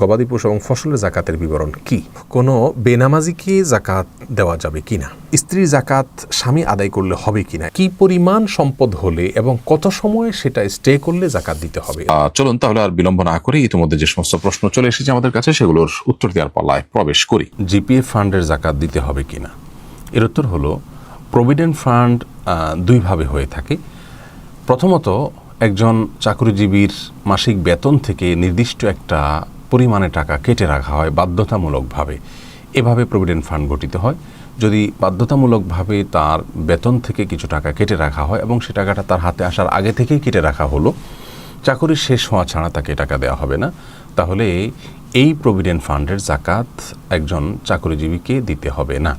গবাদি পশু এবং ফসলের জাকাতের বিবরণ কি? কোনো বেনামাজিকে জাকাত দেওয়া যাবে কিনা? স্ত্রীর জাকাত স্বামী আদায় করলে হবে কিনা? কি পরিমাণ সম্পদ হলে এবং কত সময় সেটা স্টে করলে জাকাত দিতে হবে? চলুন তাহলে আর বিলম্ব না করে ইতিমধ্যে যে সমস্ত প্রশ্ন চলে এসেছে আমাদের কাছে সেগুলোর উত্তর দেওয়ার পালায় প্রবেশ করি। জিপিএফ ফান্ডের জাকাত দিতে হবে কিনা? এর উত্তর হলো প্রভিডেন্ট ফান্ড দুইভাবে হয়ে থাকে। প্রথমত, একজন চাকরিজীবীর মাসিক বেতন থেকে নির্দিষ্ট একটা পরিমাণে টাকা কেটে রাখা হয় বাধ্যতামূলকভাবে। এভাবে প্রভিডেন্ট ফান্ড গঠিত হয়। যদি বাধ্যতামূলকভাবে তার বেতন থেকে কিছু টাকা কেটে রাখা হয় এবং সে টাকাটা তার হাতে আসার আগে থেকেই কেটে রাখা হলো, চাকরি শেষ হওয়া ছাড়া তাকে টাকা দেওয়া হবে না, তাহলে এই প্রভিডেন্ট ফান্ডের জাকাত একজন চাকরিজীবীকে দিতে হবে না।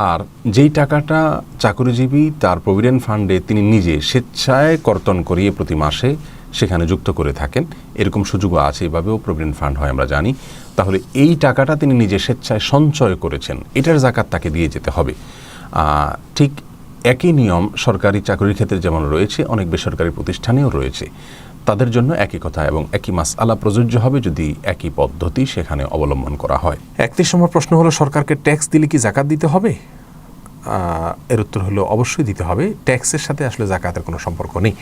আর যেই টাকাটা চাকরিজীবী তার প্রভিডেন্ট ফান্ডে তিনি নিজে স্বেচ্ছায় কর্তন করিয়ে প্রতি মাসে সেখানে যুক্ত করে থাকেন, এরকম সুযোগও আছে, এভাবেও প্রভিডেন্ট ফান্ড হয় আমরা জানি, তাহলে এই টাকাটা তিনি নিজে স্বেচ্ছায় সঞ্চয় করেছেন, এটার জাকাত তাকে দিয়ে যেতে হবে। ঠিক একই নিয়ম সরকারি চাকরির ক্ষেত্রে যেমন রয়েছে, অনেক বেসরকারি প্রতিষ্ঠানেও রয়েছে, তাদের জন্য একই কথা এবং একই মাসআলা প্রযোজ্য হবে যদি একই পদ্ধতি সেখানে অবলম্বন করা হয়। 31 নম্বর প্রশ্ন হলো, সরকারকে ট্যাক্স দিলে কি জাকাত দিতে হবে? এর উত্তর হলো অবশ্যই দিতে হবে। ট্যাক্সের সাথে আসলে জাকাতের কোনো সম্পর্ক নেই।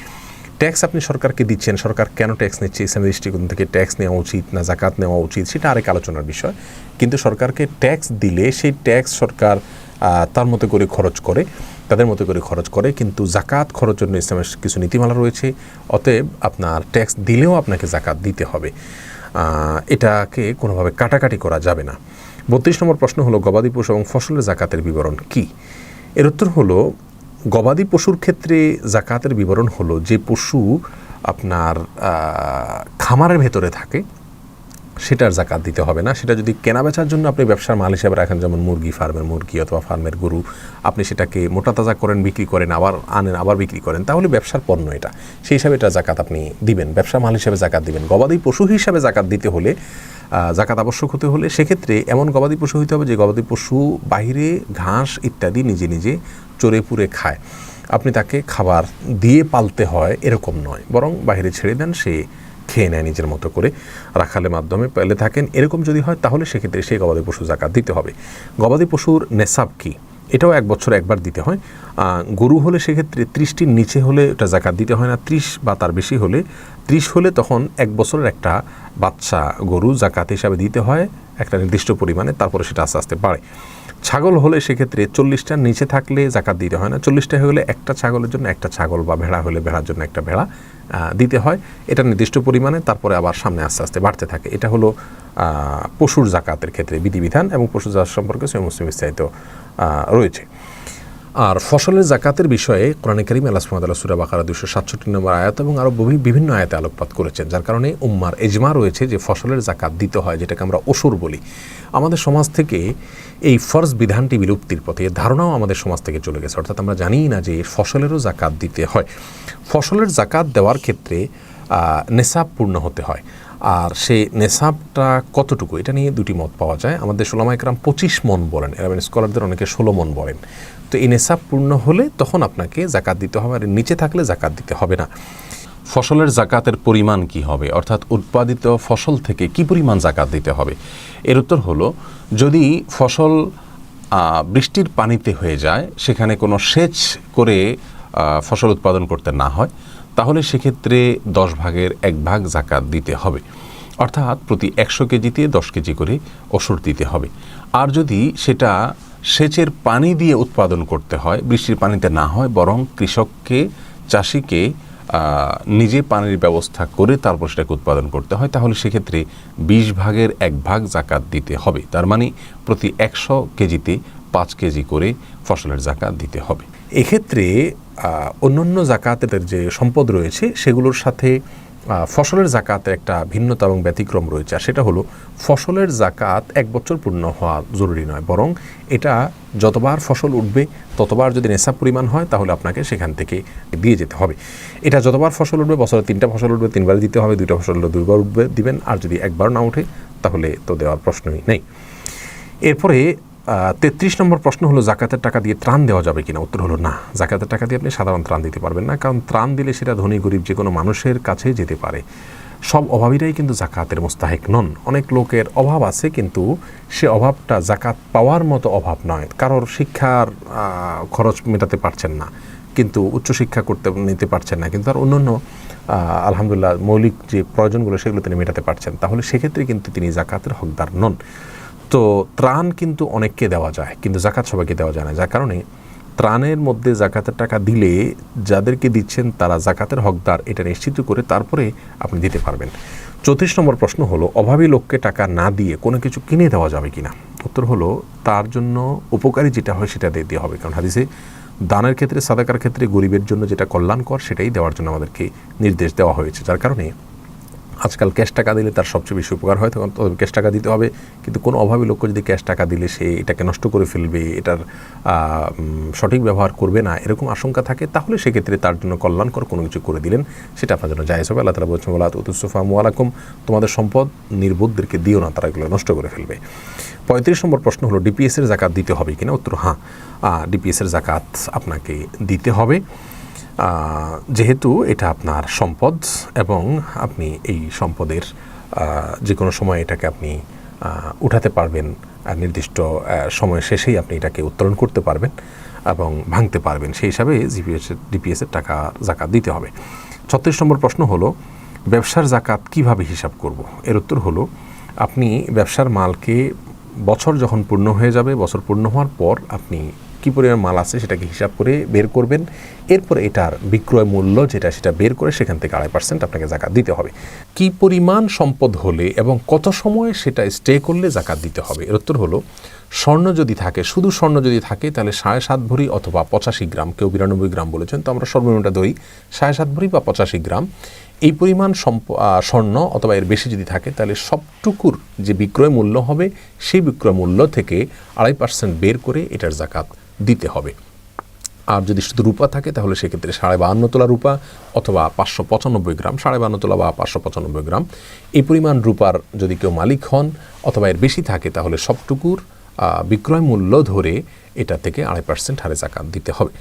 ট্যাক্স আপনি সরকারকে দিচ্ছেন, সরকার কেন ট্যাক্স নিচ্ছে, ইসলামের দৃষ্টিকোণ থেকে ট্যাক্স নেওয়া উচিত না জাকাত নেওয়া উচিত সেটা আরেক আলোচনার বিষয়। কিন্তু সরকারকে ট্যাক্স দিলে সেই ট্যাক্স সরকার তার মতো করে খরচ করে, তাদের মতো করে খরচ করে, কিন্তু জাকাত খরচের জন্য ইসলামের কিছু নীতিমালা রয়েছে। অতএব আপনার ট্যাক্স দিলেও আপনাকে জাকাত দিতে হবে, এটাকে কোনোভাবে কাটাকাটি করা যাবে না। 32 নম্বর প্রশ্ন হলো, গবাদি পশু এবং ফসলের জাকাতের বিবরণ কি? এর উত্তর হলো, গবাদি পশুর ক্ষেত্রে জাকাতের বিবরণ হলো যে পশু আপনার খামারের ভেতরে থাকে সেটার জাকাত দিতে হবে না। সেটা যদি কেনা বেচার জন্য আপনি ব্যবসার মাল হিসেবে রাখেন, যেমন মুরগি, ফার্মের মুরগি অথবা ফার্মের গরু, আপনি সেটাকে মোটা তাজা করেন, বিক্রি করেন, আবার আনেন, আবার বিক্রি করেন, তাহলে ব্যবসার পণ্য এটা, সেই হিসাবে এটা জাকাত আপনি দিবেন, ব্যবসার মাল হিসেবে জাকাত দিবেন। গবাদি পশু হিসাবে জাকাত দিতে হলে, জাকাত আবশ্যক হতে হলে, সেক্ষেত্রে এমন গবাদি পশু হইতে হবে যে গবাদি পশু বাহিরে ঘাস ইত্যাদি নিজে নিজে চড়ে পুড়ে খায়, আপনি তাকে খাবার দিয়ে পালতে হয় এরকম নয়, বরং বাহিরে ছেড়ে দেন, সে খেয়ে নেয় নিজের মতো করে, রাখালের মাধ্যমে পেলে থাকেন, এরকম যদি হয় তাহলে সেক্ষেত্রে সেই গবাদি পশু জাকাত দিতে হবে। গবাদি পশুর নেশাব কি? এটাও 1 বছরে একবার দিতে হয়। গরু হলে সেক্ষেত্রে 30টির নিচে হলে এটা জাকাত দিতে হয় না, 30 বা তার বেশি হলে, 30 হলে তখন 1 বছরের একটা বাচ্চা গরু জাকাত হিসাবে দিতে হয় একটা নির্দিষ্ট পরিমাণে, তারপরে সেটা আস্তে আস্তে বাড়ে। ছাগল হলে সেক্ষেত্রে 40টার নিচে থাকলে জাকাত দিতে হয় না, 40টা হলে একটা ছাগলের জন্য একটা ছাগল, বা ভেড়া হলে ভেড়ার জন্য একটা ভেড়া দিতে হয়, এটা নির্দিষ্ট পরিমাণে, তারপরে আবার সামনে আস্তে আস্তে বাড়তে থাকে। এটা হলো পশুর জাকাতের ক্ষেত্রে বিধিবিধান, এবং পশু জাকাত সম্পর্কে সহিহ মুসলিম বিস্তারিত রয়েছে। আর ফসলের জাকাতের বিষয়ে কোরআনে কারীম আল্লাহ সুবহানাহু ওয়া তাআলা সূরা বাকারা 267 নম্বর আয়াত এবং আরও বিভিন্ন আয়াতে আলোকপাত করেছেন, যার কারণে উম্মার ইজমা রয়েছে যে ফসলের জাকাত দিতে হয়, যেটাকে আমরা ওসুর বলি। আমাদের সমাজ থেকে এই ফরজ বিধানটি বিলুপ্তির পথে, ধারণাও আমাদের সমাজ থেকে চলে গেছে, অর্থাৎ আমরা জানি না যে ফসলেরও জাকাত দিতে হয়। ফসলের জাকাত দেওয়ার ক্ষেত্রে নেশাব পূর্ণ হতে হয়, আর সেই নেশাবটা কতটুকু, এটা নিয়ে দুটি মত পাওয়া যায়। আমাদের উলামায়ে কেরাম 25 মন বলেন, এরাবেন স্কলারদের অনেকে 16 মন বলেন। তো এই নেশাব পূর্ণ হলে তখন আপনাকে জাকাত দিতে হবে, আর নিচে থাকলে জাকাত দিতে হবে না। ফসলের জাকাতের পরিমাণ কি হবে, অর্থাৎ উৎপাদিত ফসল থেকে কি পরিমাণ জাকাত দিতে হবে? এর উত্তর হলো, যদি ফসল বৃষ্টির পানিতে হয়ে যায়, সেখানে কোনো সেচ করে ফসল উৎপাদন করতে না হয়, তাহলে সেক্ষেত্রে 10 ভাগের 1 ভাগ জাকাত দিতে হবে, অর্থাৎ প্রতি 100 কেজিতে 10 কেজি করে ওসুর দিতে হবে। আর যদি সেটা সেচের পানি দিয়ে উৎপাদন করতে হয়, বৃষ্টির পানিতে না হয়, বরং কৃষককে, চাষিকে নিজে পানির ব্যবস্থা করে তারপর সেটাকে উৎপাদন করতে হয়, তাহলে সেক্ষেত্রে 20 ভাগের 1 ভাগ জাকাত দিতে হবে। তার মানে প্রতি 100 কেজিতে 5 কেজি করে ফসলের জাকাত দিতে হবে। এক্ষেত্রে অন্যান্য জাকাতের যে সম্পদ রয়েছে সেগুলোর সাথে ফসলের জাকাতের একটা ভিন্নতা এবং ব্যতিক্রম রয়েছে, আর সেটা হলো ফসলের জাকাত 1 বছর পূর্ণ হওয়া জরুরি নয়, বরং এটা যতবার ফসল উঠবে ততবার যদি নেশাব পরিমাণ হয় তাহলে আপনাকে সেখান থেকে দিয়ে যেতে হবে। এটা যতবার ফসল উঠবে, বছরে 3টা ফসল উঠবে 3 বার দিতে হবে, 2টা ফসল উঠলে 2 বার উঠবে দিবেন, আর যদি একবার না উঠে তাহলে তো দেওয়ার প্রশ্নই নেই। এরপরে 33 নম্বর প্রশ্ন হলো, জাকাতের টাকা দিয়ে ত্রাণ দেওয়া যাবে কিনা? উত্তর হলো না, জাকাতের টাকা দিয়ে আপনি সাধারণ ত্রাণ দিতে পারবেন না, কারণ ত্রাণ দিলে সেটা ধনী গরিব যে কোনো মানুষের কাছে যেতে পারে। সব অভাবীরাই কিন্তু জাকাতের মুস্তাহিক নন। অনেক লোকের অভাব আছে, কিন্তু সে অভাবটা জাকাত পাওয়ার মতো অভাব নয়। কারোর শিক্ষার খরচ মেটাতে পারছেন না, কিন্তু উচ্চশিক্ষা নিতে পারছেন না, কিন্তু আর অন্যান্য আলহামদুলিল্লাহ মৌলিক যে প্রয়োজনগুলো সেগুলো তিনি মেটাতে পারছেন, তাহলে সেক্ষেত্রে কিন্তু তিনি জাকাতের হকদার নন। তো ত্রাণ কিন্তু অনেককে দেওয়া যায়, কিন্তু জাকাত সবাইকে দেওয়া যায় না। যার কারণে ত্রাণের মধ্যে জাকাতের টাকা দিলে যাদেরকে দিচ্ছেন তারা জাকাতের হকদার, এটা নিশ্চিত করে তারপরে আপনি দিতে পারবেন। 34 নম্বর প্রশ্ন হলো, অভাবী লোককে টাকা না দিয়ে কোনো কিছু কিনে দেওয়া যাবে কিনা? উত্তর হলো, তার জন্য উপকারী যেটা হয় সেটা দিতে হবে। কারণ হাদিসে দানের ক্ষেত্রে, সাদাকার ক্ষেত্রে গরিবের জন্য যেটা কল্যাণকর সেটাই দেওয়ার জন্য আমাদেরকে নির্দেশ দেওয়া হয়েছে। যার কারণে আজকাল ক্যাশ টাকা দিলে তার সবচেয়ে বেশি উপকার হয়, তখন ক্যাশ টাকা দিতে হবে। কিন্তু কোনো অভাবী লোক যদি ক্যাশ টাকা দিলে সে এটাকে নষ্ট করে ফেলবে, এটার সঠিক ব্যবহার করবে না, এরকম আশঙ্কা থাকে, তাহলে সেক্ষেত্রে তার জন্য কল্যাণকর কোনো কিছু করে দিলেন, সেটা আপনার জন্য জায়েজ হবে। আল্লাহ তাআলা বলছেন, ওয়ালা তুসরিফু আমওয়ালাকুম, তোমাদের সম্পদ নির্বোধদেরকে দিও না, তারা এগুলো নষ্ট করে ফেলবে। 35 নম্বর প্রশ্ন হলো, ডিপিএসের জাকাত দিতে হবে কিনা? উত্তর হ্যাঁ, ডিপিএসের জাকাত আপনাকে দিতে হবে, যেহেতু এটা আপনার সম্পদ এবং আপনি এই সম্পদের যে কোনো সময় এটাকে আপনি উঠাতে পারবেন, নির্দিষ্ট সময় শেষেই আপনি এটাকে উত্তোলন করতে পারবেন এবং ভাঙতে পারবেন, সেই হিসাবে ডিপিএসের টাকা জাকাত দিতে হবে। 36 নম্বর প্রশ্ন হলো, ব্যবসার জাকাত কিভাবে হিসাব করব? এর উত্তর হলো, আপনি ব্যবসার মালকে বছর যখন পূর্ণ হয়ে যাবে, বছর পূর্ণ হওয়ার পর আপনি কী পরিমাণ মাল আছে সেটাকে হিসাব করে বের করবেন। এরপরে এটার বিক্রয় মূল্য যেটা সেটা বের করে সেখান থেকে 2.5% আপনাকে জাকাত দিতে হবে। কি পরিমাণ সম্পদ হলে এবং কত সময় সেটা স্টে করলে জাকাত দিতে হবে? এর উত্তর হলো, স্বর্ণ যদি থাকে, শুধু স্বর্ণ যদি থাকে, তাহলে 7.5 ভরি অথবা 85 গ্রাম, কেউ 92 গ্রাম বলেছেন, তো আমরা সর্বনিম্নটা ধরি 7.5 ভরি বা 85 গ্রাম। এই পরিমাণ স্বর্ণ অথবা এর বেশি যদি থাকে, তাহলে সবটুকুর যে বিক্রয় মূল্য হবে সেই বিক্রয় মূল্য থেকে 2.5% বের করে এটার জাকাত দিতে হবে। আর যদি শুধু রূপা থাকে, তাহলে সেক্ষেত্রে 52.5 তোলা রূপা অথবা 595 গ্রাম, 52.5 তোলা বা 595 গ্রাম, এই পরিমাণ রূপার যদি কেউ মালিক হন অথবা এর বেশি থাকে, তাহলে সবটুকুর বিক্রয় মূল্য ধরে এটা থেকে 2.5% হারে জাকাত দিতে হবে।